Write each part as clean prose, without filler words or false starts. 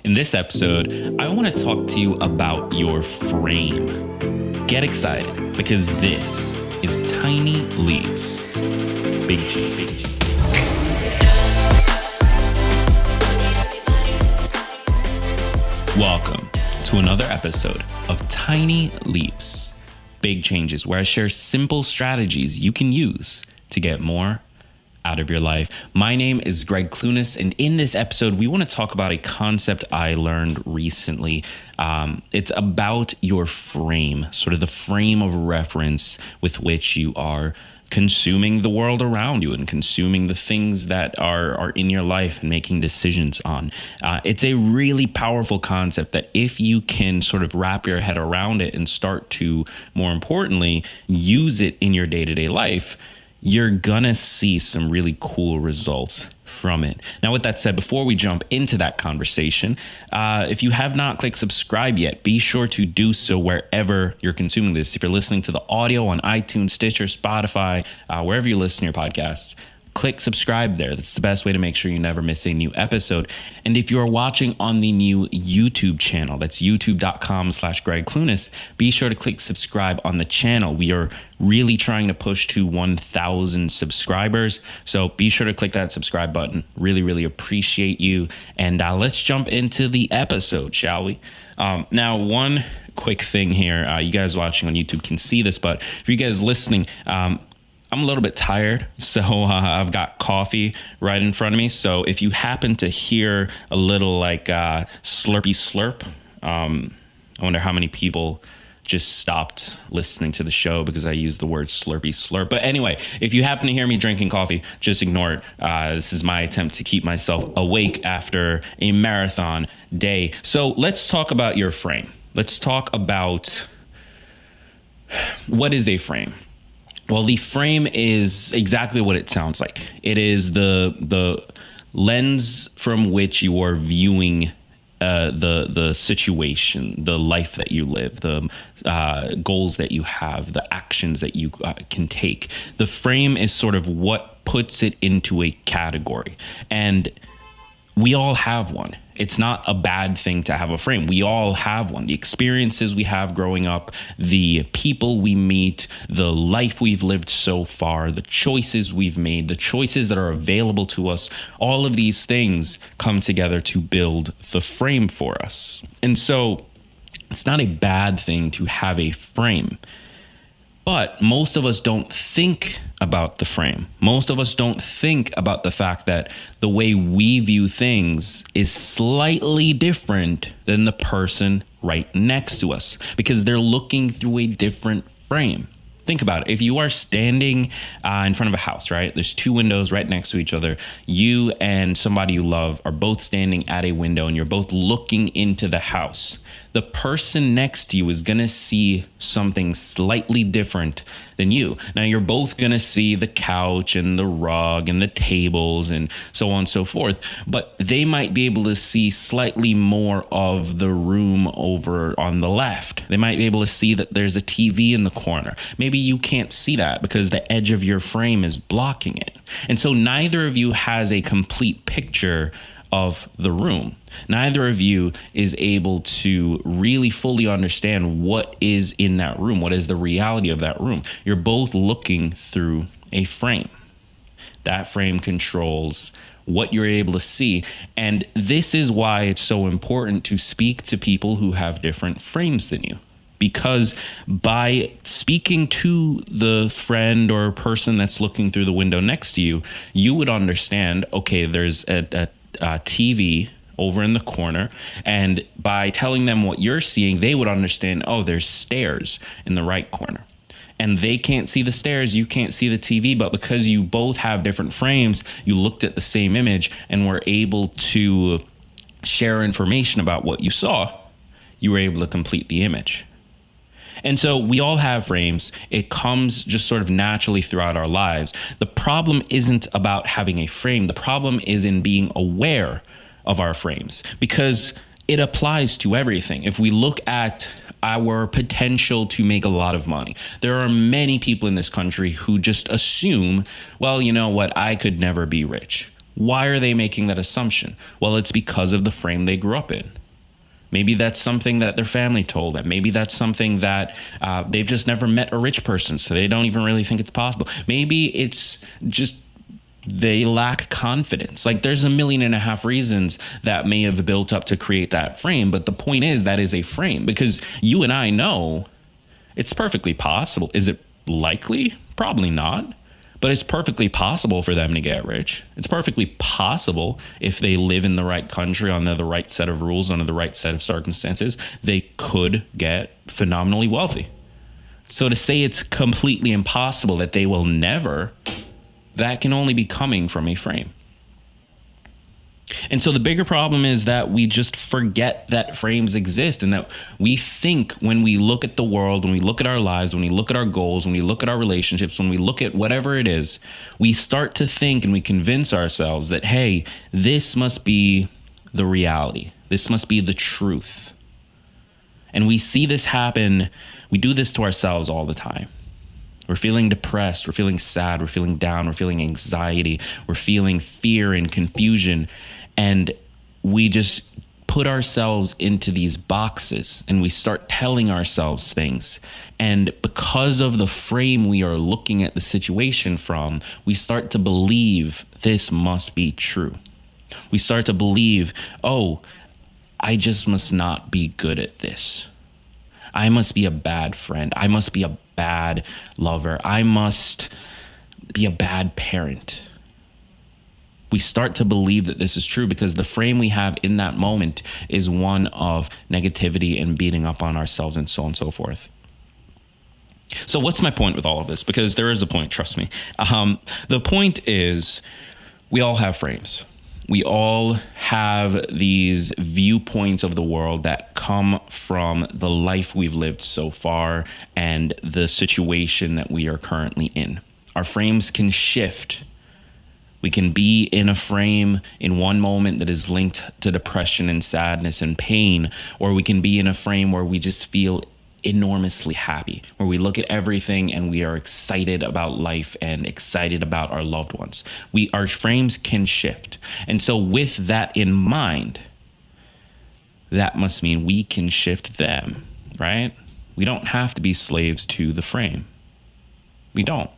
In this episode, I want to talk to you about your frame. Get excited because this is Tiny Leaps, Big Changes. Welcome to another episode of Tiny Leaps, Big Changes, where I share simple strategies you can use to get more out of your life. My name is Gregg Clunis, and in this episode, we want to talk about a concept I learned recently. It's about your frame, sort of the frame of reference with which you are consuming the world around you and consuming the things that are in your life and making decisions on. It's a really powerful concept that if you can sort of wrap your head around it and start to, more importantly, use it in your day-to-day life, you're gonna see some really cool results from it. Now, with that said, before we jump into that conversation, if you have not clicked subscribe yet, be sure to do so wherever you're consuming this. If you're listening to the audio on iTunes, Stitcher, Spotify, wherever you listen to your podcasts, click subscribe there. That's the best way to make sure you never miss a new episode. And if you're watching on the new YouTube channel, that's youtube.com/Gregg Clunis, be sure to click subscribe on the channel. We are really trying to push to 1,000 subscribers. So be sure to click that subscribe button. Really, really appreciate you. And let's jump into the episode, shall we? Now, one quick thing here, you guys watching on YouTube can see this, but for you guys listening, I'm a little bit tired, so I've got coffee right in front of me. So if you happen to hear a little like slurpy slurp, I wonder how many people just stopped listening to the show because I used the word slurpy slurp. But anyway, if you happen to hear me drinking coffee, just ignore it. This is my attempt to keep myself awake after a marathon day. So let's talk about your frame. Let's talk about what is a frame. Well, the frame is exactly what it sounds like. It is the lens from which you are viewing the situation, the life that you live, the goals that you have, the actions that you can take. The frame is sort of what puts it into a category. And we all have one. It's not a bad thing to have a frame. We all have one. The experiences we have growing up, the people we meet, the life we've lived so far, the choices we've made, the choices that are available to us, all of these things come together to build the frame for us. And so it's not a bad thing to have a frame. But most of us don't think about the frame. Most of us don't think about the fact that the way we view things is slightly different than the person right next to us because they're looking through a different frame. Think about it. If you are standing in front of a house, right? There's two windows right next to each other. You and somebody you love are both standing at a window and you're both looking into the house. The person next to you is going to see something slightly different than you. Now, you're both going to see the couch and the rug and the tables and so on and so forth, but they might be able to see slightly more of the room over on the left. They might be able to see that there's a TV in the corner. Maybe you can't see that because the edge of your frame is blocking it. And so neither of you has a complete picture of the room. Neither of you is able to really fully understand what is in that room, what is the reality of that room. You're both looking through a frame. That frame controls what you're able to see. And this is why it's so important to speak to people who have different frames than you. Because by speaking to the friend or person that's looking through the window next to you, you would understand, okay, there's a TV over in the corner, and by telling them what you're seeing, they would understand, oh, there's stairs in the right corner. And they can't see the stairs, you can't see the TV, but because you both have different frames, you looked at the same image and were able to share information about what you saw. You were able to complete the image. And so we all have frames. It comes just sort of naturally throughout our lives. The problem isn't about having a frame. The problem is in being aware of our frames, because it applies to everything. If we look at our potential to make a lot of money, there are many people in this country who just assume, well, you know what, I could never be rich. Why are they making that assumption? Well, it's because of the frame they grew up in. Maybe that's something that their family told them. Maybe that's something that they've just never met a rich person, so they don't even really think it's possible. Maybe it's just they lack confidence. Like, there's 1.5 million reasons that may have built up to create that frame. But the point is, that is a frame, because you and I know it's perfectly possible. Is it likely? Probably not. But it's perfectly possible for them to get rich. It's perfectly possible if they live in the right country, under the right set of rules, under the right set of circumstances, they could get phenomenally wealthy. So to say it's completely impossible that they will never, that can only be coming from a frame. And so the bigger problem is that we just forget that frames exist, and that we think when we look at the world, when we look at our lives, when we look at our goals, when we look at our relationships, when we look at whatever it is, we start to think and we convince ourselves that, hey, this must be the reality. This must be the truth. And we see this happen. We do this to ourselves all the time. We're feeling depressed, we're feeling sad, we're feeling down, we're feeling anxiety, we're feeling fear and confusion. And we just put ourselves into these boxes and we start telling ourselves things. And because of the frame we are looking at the situation from, we start to believe this must be true. We start to believe, oh, I just must not be good at this. I must be a bad friend. I must be a bad lover. I must be a bad parent. We start to believe that this is true because the frame we have in that moment is one of negativity and beating up on ourselves and so on and so forth. So what's my point with all of this? Because there is a point, trust me. The point is we all have frames. We all have these viewpoints of the world that come from the life we've lived so far and the situation that we are currently in. Our frames can shift. We can be in a frame in one moment that is linked to depression and sadness and pain, or we can be in a frame where we just feel enormously happy, where we look at everything and we are excited about life and excited about our loved ones. Our frames can shift. And so with that in mind, that must mean we can shift them, right? We don't have to be slaves to the frame. We don't.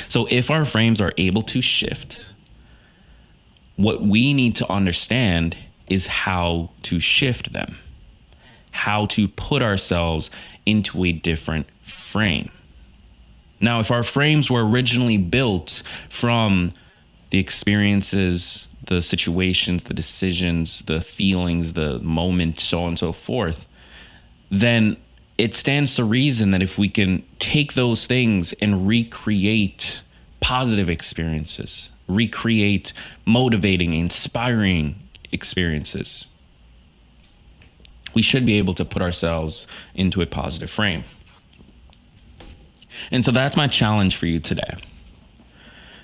So if our frames are able to shift, what we need to understand is how to shift them, how to put ourselves into a different frame. Now, if our frames were originally built from the experiences, the situations, the decisions, the feelings, the moment, so on and so forth, then it stands to reason that if we can take those things and recreate positive experiences, recreate motivating, inspiring experiences, we should be able to put ourselves into a positive frame. And so that's my challenge for you today.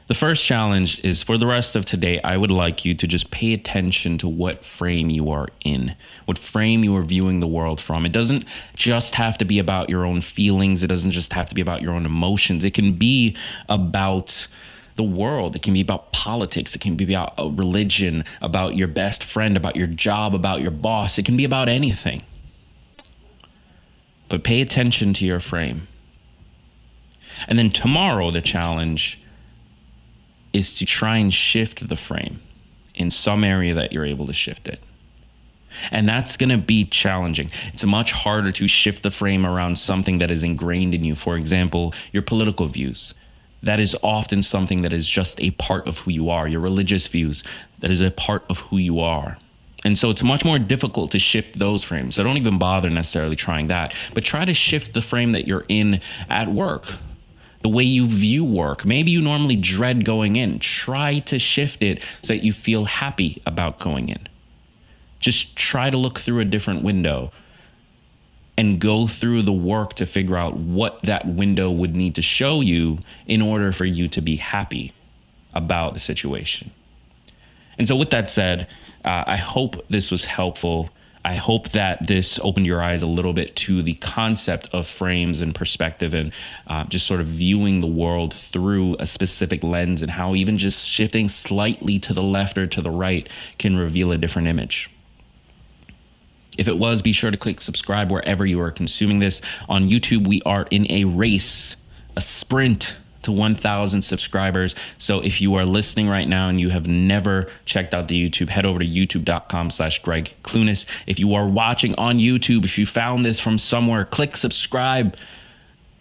The first challenge is, for the rest of today, I would like you to just pay attention to what frame you are in, what frame you are viewing the world from. It doesn't just have to be about your own feelings. It doesn't just have to be about your own emotions. It can be about the world. It can be about politics. It can be about a religion, about your best friend, about your job, about your boss. It can be about anything. But pay attention to your frame. And then tomorrow, the challenge is to try and shift the frame in some area that you're able to shift it. And that's going to be challenging. It's much harder to shift the frame around something that is ingrained in you. For example, your political views. That is often something that is just a part of who you are. Your religious views, that is a part of who you are. And so it's much more difficult to shift those frames. So don't even bother necessarily trying that, but try to shift the frame that you're in at work. The way you view work. Maybe you normally dread going in. Try to shift it so that you feel happy about going in. Just try to look through a different window and go through the work to figure out what that window would need to show you in order for you to be happy about the situation. And so with that said, I hope this was helpful. I hope that this opened your eyes a little bit to the concept of frames and perspective, and just sort of viewing the world through a specific lens, and how even just shifting slightly to the left or to the right can reveal a different image. If it was, be sure to click subscribe wherever you are consuming this. On YouTube, we are in a race, a sprint to 1,000 subscribers. So if you are listening right now and you have never checked out the YouTube, head over to youtube.com/Gregg Clunis. If you are watching on YouTube, if you found this from somewhere, click subscribe.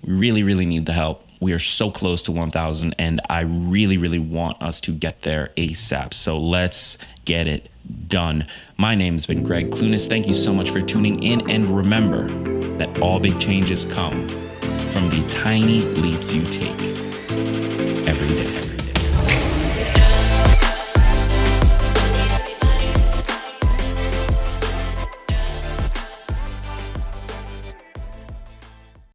We really, really need the help. We are so close to 1,000, and I really, really want us to get there ASAP. So let's get it done. My name has been Gregg Clunis. Thank you so much for tuning in, and remember that all big changes come from the tiny leaps you take.